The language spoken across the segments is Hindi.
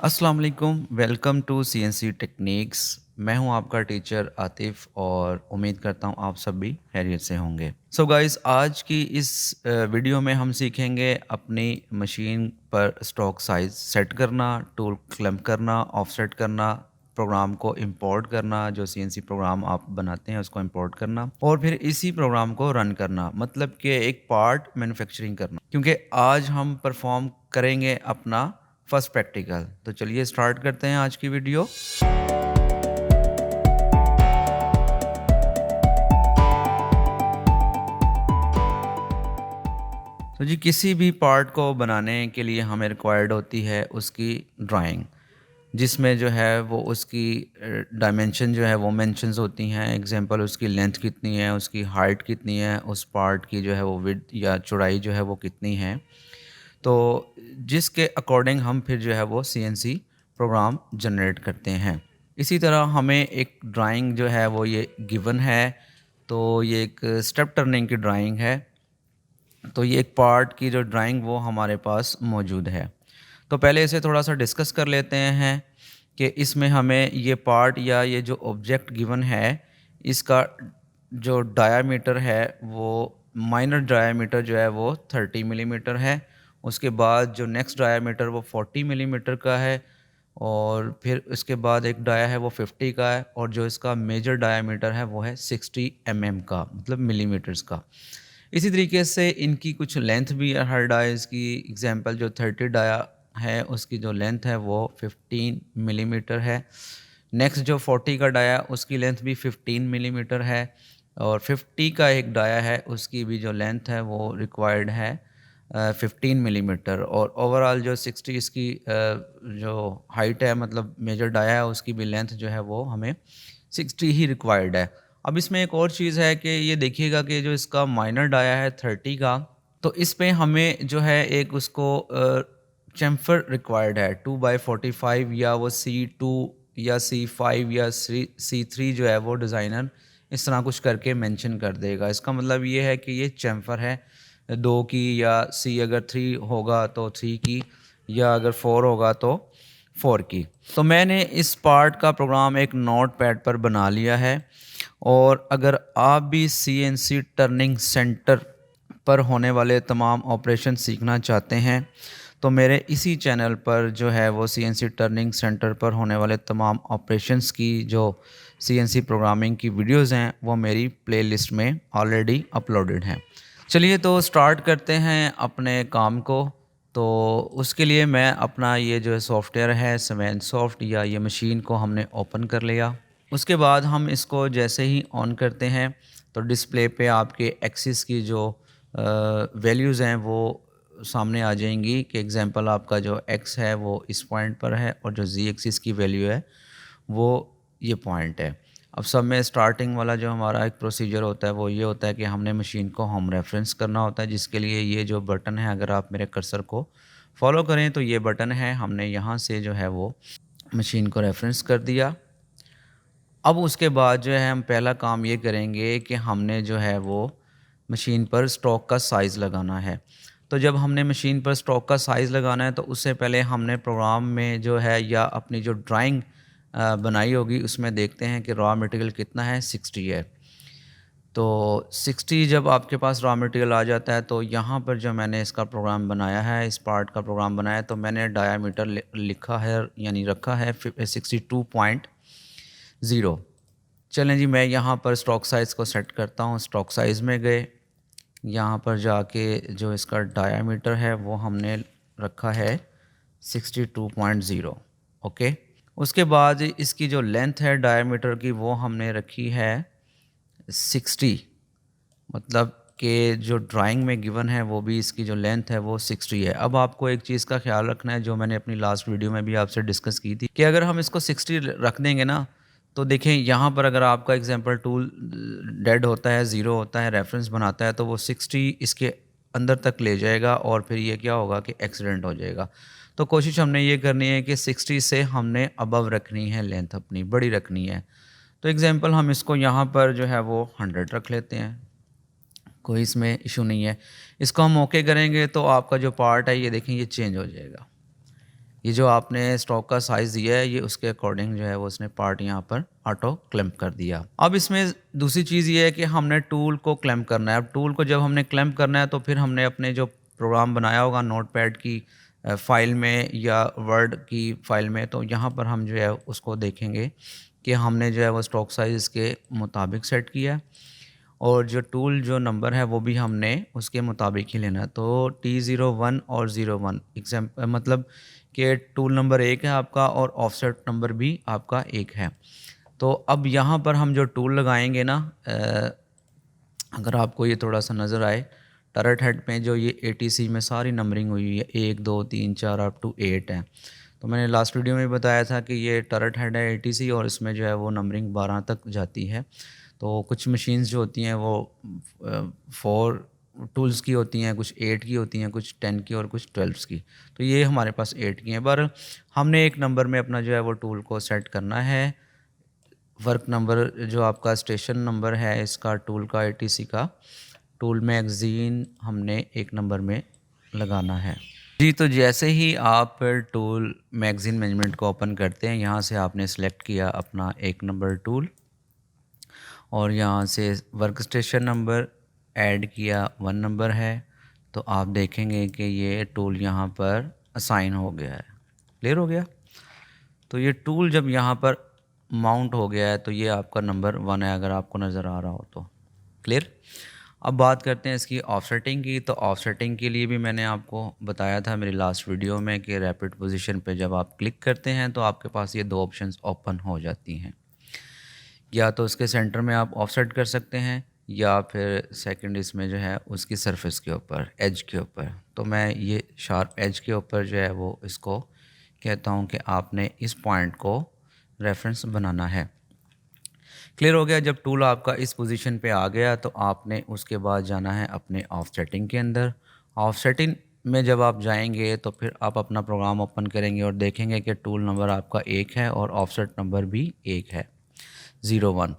अस्सलाम वालेकुम, वेलकम टू सीएनसी टेक्निक्स। मैं हूं आपका टीचर आतिफ़ और उम्मीद करता हूं आप सब भी खैरियत से होंगे। सो गाइस, आज की इस वीडियो में हम सीखेंगे अपनी मशीन पर स्टॉक साइज़ सेट करना, टूल क्लैंप करना, ऑफसेट करना, प्रोग्राम को इंपोर्ट करना, जो सीएनसी प्रोग्राम आप बनाते हैं उसको इंपोर्ट करना और फिर इसी प्रोग्राम को रन करना, मतलब कि एक पार्ट मैन्युफैक्चरिंग करना। क्योंकि आज हम परफॉर्म करेंगे अपना फर्स्ट प्रैक्टिकल। तो चलिए स्टार्ट करते हैं आज की वीडियो। तो जी, किसी भी पार्ट को बनाने के लिए हमें रिक्वायर्ड होती है उसकी ड्राइंग, जिसमें जो है वो उसकी डायमेंशन जो है वो मेंशंस होती हैं। एग्जांपल, उसकी लेंथ कितनी है, उसकी हाइट कितनी है, उस पार्ट की जो है वो विड्थ या चौड़ाई जो है वो कितनी है। तो जिसके अकॉर्डिंग हम फिर जो है वो सीएनसी प्रोग्राम जनरेट करते हैं। इसी तरह हमें एक ड्राइंग जो है वो ये गिवन है। तो ये एक स्टेप टर्निंग की ड्राइंग है। तो ये एक पार्ट की जो ड्राइंग वो हमारे पास मौजूद है। तो पहले इसे थोड़ा सा डिस्कस कर लेते हैं कि इसमें हमें ये पार्ट या ये जो ऑब्जेक्ट गिवन है, इसका जो डायामीटर है वो माइनर डायामीटर जो है वो 30 मिलीमीटर है। उसके बाद जो नेक्स्ट डायामीटर वो 40 मिलीमीटर का है और फिर उसके बाद एक डाया है वो 50 का है और जो इसका मेजर डायामीटर है वो है 60 का, मतलब मिलीमीटर्स का। इसी तरीके से इनकी कुछ लेंथ भी है हर डायज़ की। एग्जांपल, जो 30 डाया है उसकी जो लेंथ है वो 15 मिलीमीटर है। नेक्स्ट जो 40 का डाया उसकी लेंथ भी 15 मिलीमीटर है और 50 का एक डाया है उसकी भी जो लेंथ है वो रिक्वायर्ड है 15 मिलीमीटर। और ओवरऑल जो 60 इसकी जो हाइट है, मतलब मेजर डाया है, उसकी भी लेंथ जो है वो हमें 60 ही रिक्वायर्ड है। अब इसमें एक और चीज़ है कि ये देखिएगा कि जो इसका माइनर डाया है 30 का, तो इस पे हमें जो है एक उसको चैम्फर रिक्वायर्ड है 2/45, या वो C2 या C5 या C3 जो है वो डिज़ाइनर इस तरह कुछ करके मेंशन कर देगा। इसका मतलब ये है कि ये चैम्फर है 2 की, या C अगर 3 होगा तो 3 की, या अगर 4 होगा तो 4 की। तो मैंने इस पार्ट का प्रोग्राम एक नोट पैड पर बना लिया है। और अगर आप भी सीएनसी टर्निंग सेंटर पर होने वाले तमाम ऑपरेशन सीखना चाहते हैं, तो मेरे इसी चैनल पर जो है वो सीएनसी टर्निंग सेंटर पर होने वाले तमाम ऑपरेशंस की जो सीएनसी प्रोग्रामिंग की वीडियोस हैं वो मेरी प्लेलिस्ट में ऑलरेडी अपलोडेड हैं। चलिए तो स्टार्ट करते हैं अपने काम को। तो उसके लिए मैं अपना ये जो सॉफ्टवेयर है सवैन सॉफ्ट, या ये मशीन को हमने ओपन कर लिया। उसके बाद हम इसको जैसे ही ऑन करते हैं तो डिस्प्ले पे आपके एक्सिस की जो वैल्यूज़ हैं वो सामने आ जाएंगी कि एग्जांपल आपका जो एक्स है वो इस पॉइंट पर है और जो जी एक्सिस की वैल्यू है वो ये पॉइंट है। अब सब में स्टार्टिंग वाला जो हमारा एक प्रोसीजर होता है वो ये होता है कि हमने मशीन को होम रेफरेंस करना होता है, जिसके लिए ये जो बटन है, अगर आप मेरे कर्सर को फॉलो करें तो ये बटन है, हमने यहाँ से जो है वो मशीन को रेफरेंस कर दिया। अब उसके बाद जो है हम पहला काम ये करेंगे कि हमने जो है वो मशीन पर स्टॉक का साइज़ लगाना है। तो जब हमने मशीन पर स्टॉक का साइज़ लगाना है तो उससे पहले हमने प्रोग्राम में जो है या अपनी जो ड्राइंग बनाई होगी उसमें देखते हैं कि रॉ मटेरियल कितना है, 60 है। तो 60 जब आपके पास रॉ मटेरियल आ जाता है तो यहाँ पर जो मैंने इसका प्रोग्राम बनाया है, इस पार्ट का प्रोग्राम बनाया है, तो मैंने डायामीटर लिखा है यानी रखा है 62.0। चलें जी, मैं यहाँ पर स्टॉक साइज़ को सेट करता हूँ। स्टॉक साइज़ में गए, यहाँ पर जाके जो इसका डायामीटर है वो हमने रखा है 62.0। ओके। उसके बाद इसकी जो लेंथ है डायामीटर की वो हमने रखी है 60, मतलब कि जो ड्राइंग में गिवन है वो भी इसकी जो लेंथ है वो 60 है। अब आपको एक चीज़ का ख्याल रखना है जो मैंने अपनी लास्ट वीडियो में भी आपसे डिस्कस की थी कि अगर हम इसको 60 रख देंगे ना, तो देखें यहाँ पर अगर आपका एग्जांपल टूल डेड होता है, ज़ीरो होता है, रेफरेंस बनाता है, तो वो 60 इसके अंदर तक ले जाएगा और फिर ये क्या होगा कि एक्सीडेंट हो जाएगा। तो कोशिश हमने ये करनी है कि 60 से हमने अबव रखनी है, लेंथ अपनी बड़ी रखनी है। तो एग्जांपल हम इसको यहाँ पर जो है वो 100 रख लेते हैं, कोई इसमें इशू नहीं है। इसको हम ओके करेंगे तो आपका जो पार्ट है ये देखें ये चेंज हो जाएगा। ये जो आपने स्टॉक का साइज़ दिया है, ये उसके अकॉर्डिंग जो है वो उसने पार्ट यहाँ पर ऑटो क्लैंप कर दिया। अब इसमें दूसरी चीज़ ये है कि हमने टूल को क्लैंप करना है। अब टूल को जब हमने क्लैंप करना है तो फिर हमने अपने जो प्रोग्राम बनाया होगा नोटपैड की फ़ाइल में या वर्ड की फ़ाइल में, तो यहाँ पर हम जो है उसको देखेंगे कि हमने जो है वो स्टॉक साइज़ इसके मुताबिक सेट किया है और जो टूल जो नंबर है वो भी हमने उसके मुताबिक ही लेना है। तो T01 और 01 मतलब कि टूल नंबर 1 है आपका और ऑफसेट नंबर भी आपका 1 है। तो अब यहाँ पर हम जो टूल लगाएंगे ना, अगर आपको ये थोड़ा सा नज़र आए, टरट हेड में जो ये ATC में सारी नंबरिंग हुई हुई है 1 2 3 4 अप टू 8 है। तो मैंने लास्ट वीडियो में बताया था कि ये टरट हेड है ATC और इसमें जो है वो नंबरिंग 12 तक जाती है। तो कुछ मशीन्स जो होती हैं वो 4 टूल्स की होती हैं, कुछ 8 की होती हैं, कुछ 10 की और कुछ 12 की। तो ये हमारे पास 8 की हैं, पर हमने एक नंबर में अपना जो है वो टूल को सेट करना है। वर्क नंबर जो आपका स्टेशन नंबर है इसका टूल का ATC का, टूल मैगज़ीन हमने एक नंबर में लगाना है। जी, तो जैसे ही आप टूल मैगज़ीन मैनेजमेंट को ओपन करते हैं, यहाँ से आपने सेलेक्ट किया अपना एक नंबर टूल और यहाँ से वर्क स्टेशन नंबर ऐड किया 1 नंबर है, तो आप देखेंगे कि ये टूल यहाँ पर असाइन हो गया है। क्लियर हो गया? तो ये टूल जब यहाँ पर माउंट हो गया है तो ये आपका नंबर 1 है, अगर आपको नज़र आ रहा हो तो। क्लियर? अब बात करते हैं इसकी ऑफसेटिंग की। तो ऑफसेटिंग के लिए भी मैंने आपको बताया था मेरी लास्ट वीडियो में कि रैपिड पोजीशन पे जब आप क्लिक करते हैं तो आपके पास ये 2 ऑप्शंस ओपन हो जाती हैं। या तो उसके सेंटर में आप ऑफसेट कर सकते हैं या फिर सेकंड इसमें जो है उसकी सरफेस के ऊपर, एज के ऊपर। तो मैं ये शार्प एज के ऊपर जो है वो इसको कहता हूँ कि आपने इस पॉइंट को रेफरेंस बनाना है। क्लियर हो गया? जब टूल आपका इस पोजीशन पे आ गया तो आपने उसके बाद जाना है अपने ऑफसेटिंग के अंदर। ऑफसेटिंग में जब आप जाएंगे तो फिर आप अपना प्रोग्राम ओपन करेंगे और देखेंगे कि टूल नंबर आपका 1 है और ऑफसेट नंबर भी 1 है, 01।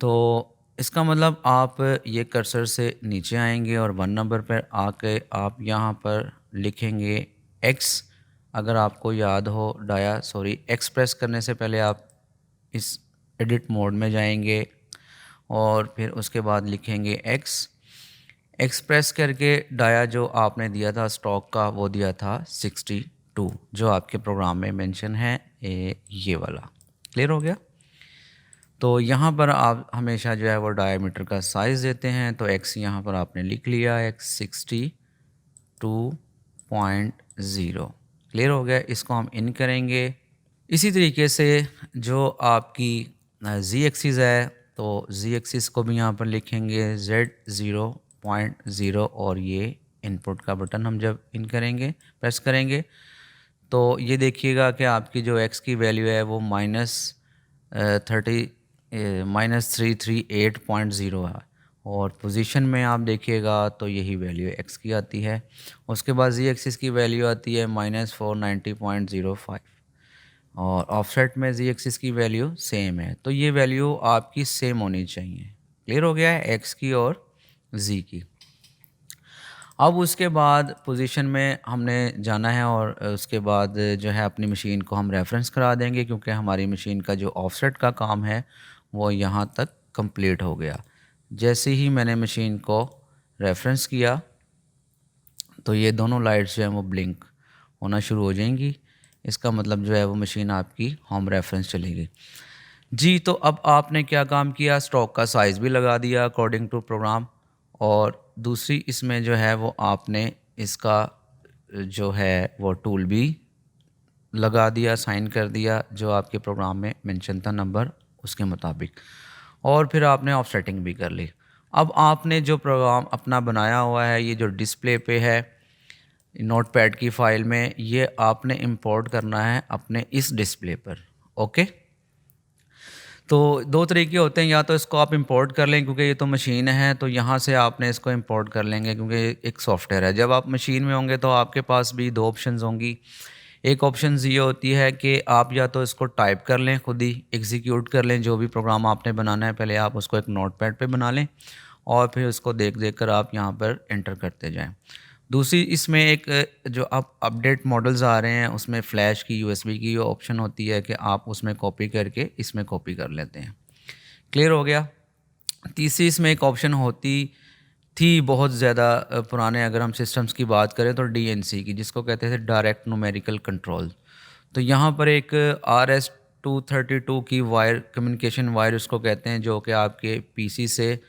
तो इसका मतलब आप ये कर्सर से नीचे आएंगे और 1 नंबर पर आके आप यहाँ पर लिखेंगे X। अगर आपको याद हो X प्रेस करने से पहले आप इस एडिट मोड में जाएंगे और फिर उसके बाद लिखेंगे X प्रेस करके डाया जो आपने दिया था स्टॉक का वो दिया था 62 जो आपके प्रोग्राम में मेंशन है, ये वाला। क्लियर हो गया? तो यहाँ पर आप हमेशा जो है वो डायमीटर का साइज़ देते हैं। तो X यहाँ पर आपने लिख लिया, X 62.0। क्लियर हो गया? इसको हम इन करेंगे। इसी तरीके से जो आपकी Z एक्सिस है तो Z एक्सिस को भी यहाँ पर लिखेंगे Z0.0 और ये इनपुट का बटन हम जब इन करेंगे, प्रेस करेंगे तो ये देखिएगा कि आपकी जो X की वैल्यू है वो -338.0 है और पोजीशन में आप देखिएगा तो यही वैल्यू X की आती है। उसके बाद Z एक्सिस की वैल्यू आती है -490.05 और ऑफसेट में Z एक्सिस की वैल्यू सेम है। तो ये वैल्यू आपकी सेम होनी चाहिए। क्लियर हो गया है? X की और Z की। अब उसके बाद पोजीशन में हमने जाना है और उसके बाद जो है अपनी मशीन को हम रेफरेंस करा देंगे क्योंकि हमारी मशीन का जो ऑफसेट का काम है वो यहाँ तक कंप्लीट हो गया। जैसे ही मैंने मशीन को रेफरेंस किया तो ये दोनों लाइट्स जो हैं वो ब्लिंक होना शुरू हो जाएंगी। इसका मतलब जो है वो मशीन आपकी होम रेफरेंस चलेगी। जी, तो अब आपने क्या काम किया, स्टॉक का साइज़ भी लगा दिया अकॉर्डिंग टू प्रोग्राम और दूसरी इसमें जो है वो आपने इसका जो है वो टूल भी लगा दिया, साइन कर दिया जो आपके प्रोग्राम में मेंशन था नंबर उसके मुताबिक और फिर आपने ऑफसेटिंग भी कर ली। अब आपने जो प्रोग्राम अपना बनाया हुआ है ये जो डिस्प्ले पे है नोटपैड की फ़ाइल में, ये आपने इंपोर्ट करना है अपने इस डिस्प्ले पर। ओके, तो 2 तरीके होते हैं, या तो इसको आप इंपोर्ट कर लें क्योंकि ये तो मशीन है तो यहाँ से आपने इसको इंपोर्ट कर लेंगे क्योंकि एक सॉफ्टवेयर है। जब आप मशीन में होंगे तो आपके पास भी 2 ऑप्शंस होंगी। एक ऑप्शन ये होती है कि आप या तो इसको टाइप कर लें, खुद ही एग्जीक्यूट कर लें, जो भी प्रोग्राम आपने बनाना है पहले आप उसको एक नोटपैड पे बना लें और फिर उसको देख देख कर आप यहाँ पर एंटर करते जाएँ। दूसरी इसमें एक जो अब अपडेट मॉडल्स आ रहे हैं उसमें फ़्लैश की, यूएसबी की ऑप्शन होती है कि आप उसमें कॉपी करके इसमें कॉपी कर लेते हैं। क्लियर हो गया। तीसरी इसमें एक ऑप्शन होती थी बहुत ज़्यादा पुराने, अगर हम सिस्टम्स की बात करें तो डीएनसी की, जिसको कहते थे डायरेक्ट न्यूमेरिकल कंट्रोल। तो यहाँ पर एक RS-232 की वायर, कम्युनिकेशन वायर उसको कहते हैं, जो कि आपके पीसी से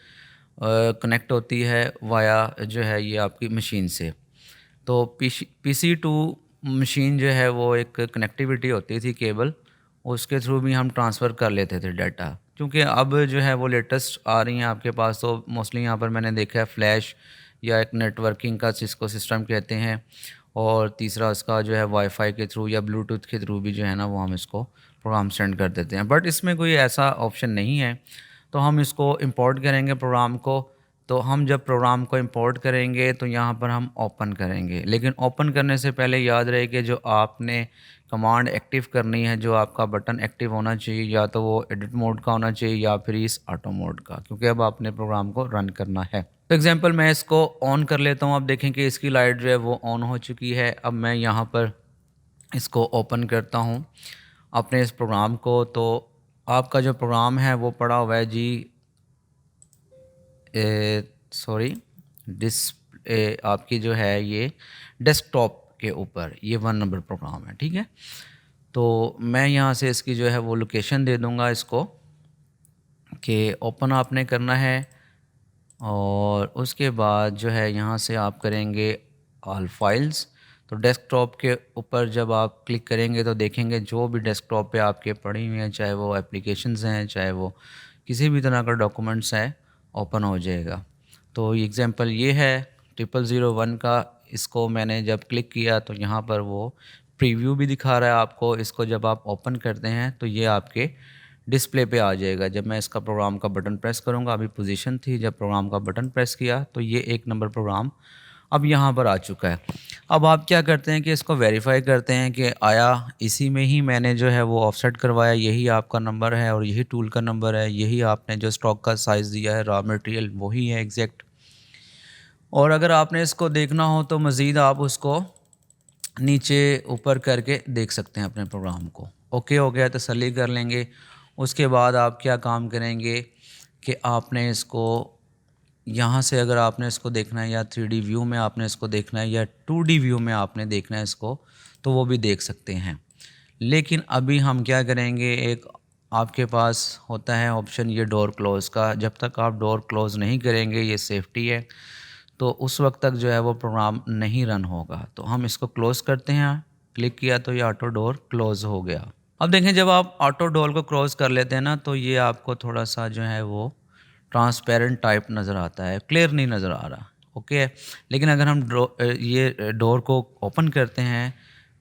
कनेक्ट होती है वाया जो है ये आपकी मशीन से। तो पीसी टू मशीन जो है वो एक कनेक्टिविटी होती थी केबल, उसके थ्रू भी हम ट्रांसफ़र कर लेते थे डाटा। क्योंकि अब जो है वो लेटेस्ट आ रही हैं आपके पास, तो मोस्टली यहाँ पर मैंने देखा है फ्लैश या एक नेटवर्किंग का जिसको सिस्टम कहते हैं, और तीसरा उसका जो है वाईफाई के थ्रू या ब्लूटूथ के थ्रू भी जो है ना वो हम इसको प्रोग्राम सेंड कर देते हैं। बट इसमें कोई ऐसा ऑप्शन नहीं है, तो हम इसको इंपोर्ट करेंगे प्रोग्राम को। तो हम जब प्रोग्राम को इंपोर्ट करेंगे तो यहाँ पर हम ओपन करेंगे, लेकिन ओपन करने से पहले याद रहे कि जो आपने कमांड एक्टिव करनी है, जो आपका बटन एक्टिव होना चाहिए, या तो वो एडिट मोड का होना चाहिए या फिर इस ऑटो मोड का, क्योंकि अब आपने प्रोग्राम को रन करना है। तो एग्जांपल मैं इसको ऑन कर लेता हूँ। अब देखें कि इसकी लाइट जो है वो ऑन हो चुकी है। अब मैं यहाँ पर इसको ओपन करता हूँ अपने इस प्रोग्राम को। तो आपका जो प्रोग्राम है वो पड़ा हुआ है जी, सॉरी, डिस्प्ले आपकी जो है ये डेस्कटॉप के ऊपर, ये 1 नंबर प्रोग्राम है, ठीक है। तो मैं यहाँ से इसकी जो है वो लोकेशन दे दूँगा इसको कि ओपन आपने करना है, और उसके बाद जो है यहाँ से आप करेंगे ऑल फाइल्स। तो डेस्कटॉप के ऊपर जब आप क्लिक करेंगे तो देखेंगे जो भी डेस्कटॉप पे आपके पड़ी हुई हैं, चाहे वो एप्लीकेशंस हैं, चाहे वो किसी भी तरह का डॉक्यूमेंट्स है, ओपन हो जाएगा। तो एग्जांपल ये है 0001 का। इसको मैंने जब क्लिक किया तो यहाँ पर वो प्रीव्यू भी दिखा रहा है आपको। इसको जब आप ओपन करते हैं तो ये आपके डिस्प्ले पे आ जाएगा। जब मैं इसका प्रोग्राम का बटन प्रेस करूँगा, अभी पोजीशन थी, जब प्रोग्राम का बटन प्रेस किया तो ये 1 नंबर प्रोग्राम अब यहाँ पर आ चुका है। अब आप क्या करते हैं कि इसको वेरीफाई करते हैं कि आया इसी में ही मैंने जो है वो ऑफसेट करवाया, यही आपका नंबर है और यही टूल का नंबर है, यही आपने जो स्टॉक का साइज़ दिया है, रॉ मटेरियल वही है एग्जैक्ट। और अगर आपने इसको देखना हो तो मज़ीद आप उसको नीचे ऊपर करके देख सकते हैं अपने प्रोग्राम को। ओके हो गया, तसल्ली कर लेंगे। उसके बाद आप क्या काम करेंगे कि आपने इसको यहाँ से, अगर आपने इसको देखना है या 3D व्यू में आपने इसको देखना है या 2D व्यू में आपने देखना है इसको, तो वो भी देख सकते हैं। लेकिन अभी हम क्या करेंगे, एक आपके पास होता है ऑप्शन ये डोर क्लोज़ का। जब तक आप डोर क्लोज़ नहीं करेंगे, ये सेफ्टी है, तो उस वक्त तक जो है वो प्रोग्राम नहीं रन होगा। तो हम इसको क्लोज़ करते हैं, क्लिक किया तो ये ऑटो डोर क्लोज़ हो गया। अब देखें, जब आप ऑटो डोर को क्लोज़ कर लेते हैं ना, तो ये आपको थोड़ा सा जो है वो ट्रांसपेरेंट टाइप नज़र आता है, क्लियर नहीं नज़र आ रहा। ओके। लेकिन अगर हम ये डोर को ओपन करते हैं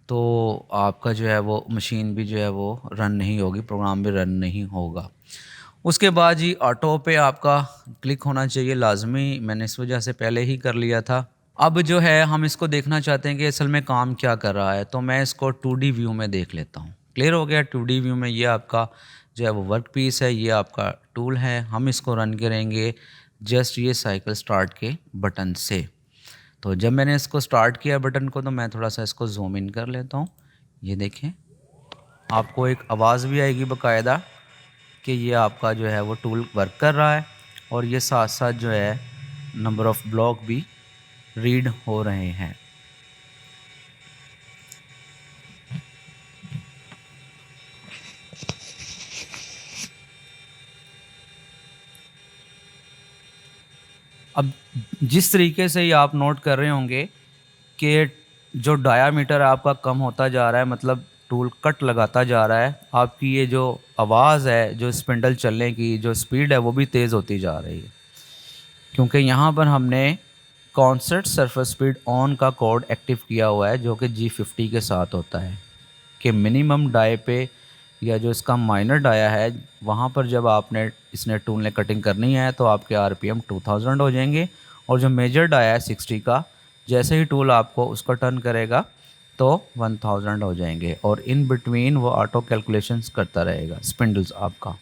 तो आपका जो है वो मशीन भी जो है वो रन नहीं होगी, प्रोग्राम भी रन नहीं होगा। उसके बाद जी ऑटो पे आपका क्लिक होना चाहिए लाजमी, मैंने इस वजह से पहले ही कर लिया था। अब जो है हम इसको देखना चाहते हैं कि असल में काम क्या कर रहा है, तो मैं इसको 2D व्यू में देख लेता हूँ। क्लियर हो गया। 2D व्यू में ये आपका जो है वो वर्क पीस है, ये आपका टूल है। हम इसको रन करेंगे जस्ट ये साइकिल स्टार्ट के बटन से। तो जब मैंने इसको स्टार्ट किया बटन को, तो मैं थोड़ा सा इसको जूम इन कर लेता हूँ। ये देखें, आपको एक आवाज़ भी आएगी बाकायदा कि ये आपका जो है वो टूल वर्क कर रहा है, और ये साथ साथ जो है नंबर ऑफ़ ब्लॉक भी रीड हो रहे हैं। अब जिस तरीके से ये आप नोट कर रहे होंगे कि जो डायामीटर आपका कम होता जा रहा है, मतलब टूल कट लगाता जा रहा है, आपकी ये जो आवाज़ है, जो स्पिंडल चलने की जो स्पीड है, वो भी तेज़ होती जा रही है। क्योंकि यहाँ पर हमने कॉन्स्टेंट सरफेस स्पीड ऑन का कोड एक्टिव किया हुआ है, जो कि G50 के साथ होता है कि मिनिमम डाई पे या जो इसका माइनर डाया है, वहाँ पर जब आपने इसने टूल ने कटिंग करनी है तो आपके RPM 2000 हो जाएंगे, और जो मेजर डाया है 60 का, जैसे ही टूल आपको उसको टर्न करेगा तो 1000 हो जाएंगे, और इन बिटवीन वो ऑटो कैलकुलेशंस करता रहेगा स्पिंडल्स आपका।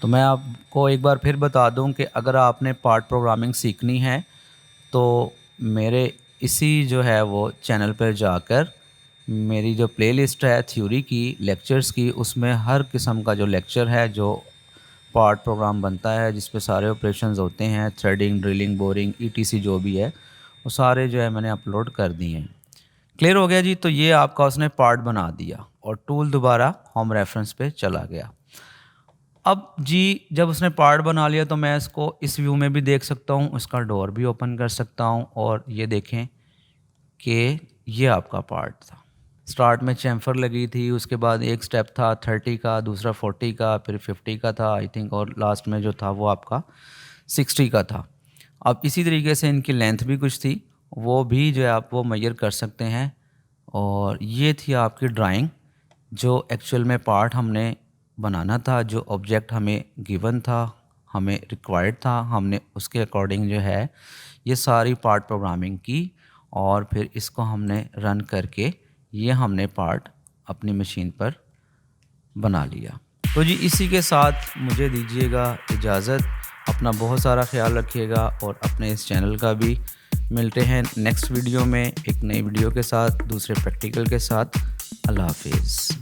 तो मैं आपको एक बार फिर बता दूं कि अगर आपने पार्ट प्रोग्रामिंग सीखनी है तो मेरे इसी जो है वो चैनल पर जाकर मेरी जो प्लेलिस्ट है थ्योरी की, लेक्चर्स की, उसमें हर किस्म का जो लेक्चर है, जो पार्ट प्रोग्राम बनता है जिस पे सारे ऑपरेशंस होते हैं, थ्रेडिंग, ड्रिलिंग, बोरिंग, ईटीसी जो भी है, वो सारे जो है मैंने अपलोड कर दिए हैं। क्लियर हो गया जी। तो ये आपका उसने पार्ट बना दिया और टूल दोबारा होम रेफरेंस पे चला गया। अब जी जब उसने पार्ट बना लिया तो मैं इसको इस व्यू में भी देख सकता हूँ, इसका डोर भी ओपन कर सकता हूँ और ये देखें कि ये आपका पार्ट था। स्टार्ट में चैम्फर लगी थी, उसके बाद एक स्टेप था 30 का, दूसरा 40 का, फिर 50 का था आई थिंक, और लास्ट में जो था वो आपका 60 का था। अब इसी तरीके से इनकी लेंथ भी कुछ थी, वो भी जो है आप वो मेजर कर सकते हैं। और ये थी आपकी ड्राइंग, जो एक्चुअल में पार्ट हमने बनाना था, जो ऑब्जेक्ट हमें गिवन था, हमें रिक्वायर्ड था, हमने उसके अकॉर्डिंग जो है ये सारी पार्ट प्रोग्रामिंग की और फिर इसको हमने रन करके ये हमने पार्ट अपनी मशीन पर बना लिया। तो जी इसी के साथ मुझे दीजिएगा इजाज़त। अपना बहुत सारा ख्याल रखिएगा और अपने इस चैनल का भी। मिलते हैं नेक्स्ट वीडियो में एक नई वीडियो के साथ, दूसरे प्रैक्टिकल के साथ। अल्लाह हाफिज़।